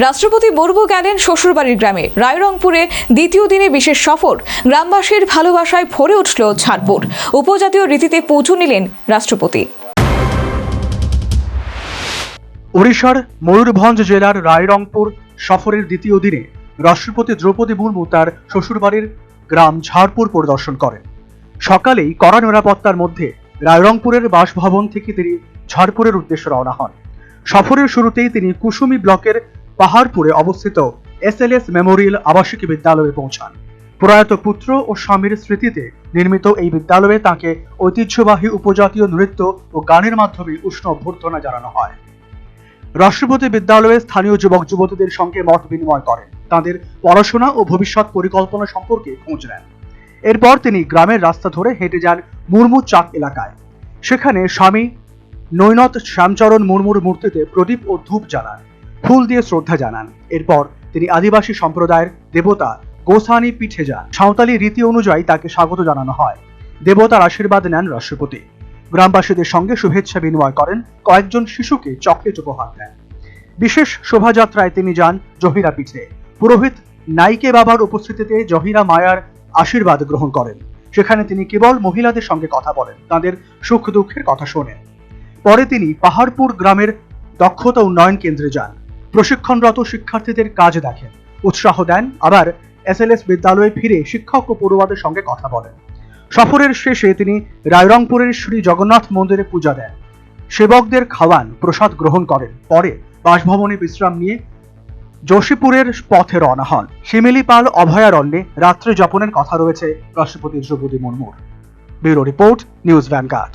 রাষ্ট্রপতি মুর্মু গেলেন শ্বশুরবাড়ির গ্রামে। রায়রংপুরে দ্বিতীয় দিনে বিশেষ সফর। গ্রামবাসীর ভালোবাসায় ভরে উঠল ঝাড়পুর। উপজাতীয় রীতিতে পুজো নিলেন রাষ্ট্রপতি। ওড়িশার ময়ূরভঞ্জ জেলার রায়রংপুর সফরের দ্বিতীয় দিনে রাষ্ট্রপতি দ্রৌপদী মুর্মু তার শ্বশুরবাড়ির গ্রাম ঝাড়পুর পরিদর্শন করেন। সকালেই কড়া নিরাপত্তার মধ্যে রায়রংপুরের বাসভবন থেকে তিনি ঝাড়পুরের উদ্দেশ্যে রওনা হন। সফরের শুরুতেই তিনি কুসুমী ব্লকের পাহাড়পুরে অবস্থিত SLS মেমোরিয়াল আবাসিক বিদ্যালয়ে পৌঁছান। প্রয়াত পুত্র ও স্বামীর স্মৃতিতে নির্মিত এই বিদ্যালয়ে তাকে ঐতিহ্যবাহী উপজাতীয় নৃত্য ও গানের মাধ্যমে উষ্ণ অভ্যর্থনা জানানো হয়। রাষ্ট্রপতি বিদ্যালয়ে স্থানীয় যুবক যুবতীদের সঙ্গে মত বিনিময় করেন, তাদের পড়াশোনা ও ভবিষ্যৎ পরিকল্পনা সম্পর্কে খোঁজ নেন। এরপর তিনি গ্রামের রাস্তা ধরে হেঁটে যান মুর্মু চাক এলাকায়। সেখানে স্বামী নৈনত শ্যামচরণ মুর্মুর মূর্তিতে প্রদীপ ও ধূপ জ্বালান, ফুল দিয়ে শ্রদ্ধা জানান। এরপর তিনি আদিবাসী সম্প্রদায়ের দেবতা গোসানি পিঠে যান। সাঁওতালি রীতি অনুযায়ী তাকে স্বাগত জানানো হয়। দেবতার আশীর্বাদ নেন রাষ্ট্রপতি। গ্রামবাসীদের সঙ্গে শুভেচ্ছা বিনিময় করেন, কয়েকজন শিশুকে চকলেট উপহার দেন। বিশেষ শোভাযাত্রায় তিনি যান জহিরা পিঠে। পুরোহিত নাইকে বাবার উপস্থিতিতে জহিরা মায়ার আশীর্বাদ গ্রহণ করেন। সেখানে তিনি কেবল মহিলাদের সঙ্গে কথা বলেন, তাদের সুখ দুঃখের কথা শোনেন। পরে তিনি পাহাড়পুর গ্রামের দক্ষতা উন্নয়ন কেন্দ্রে যান, প্রশিক্ষণরত শিক্ষার্থীদের কাজ দেখেন, উৎসাহ দেন। আবার SLS বিদ্যালয়ে ফিরে শিক্ষক ও পড়ুয়াদের সঙ্গে কথা বলেন। সফরের শেষে তিনি রায়রংপুরের শ্রী জগন্নাথ মন্দিরে পূজা দেন, সেবকদের খাওয়ান, প্রসাদ গ্রহণ করেন। পরে বাসভবনে বিশ্রাম নিয়ে যোশীপুরের পথে রওনা হন। শিমিলিপাল অভয়ারণ্যে রাত্রি যাপনের কথা রয়েছে রাষ্ট্রপতি দ্রৌপদী মুর্মুর। Bureau report, News vanguard.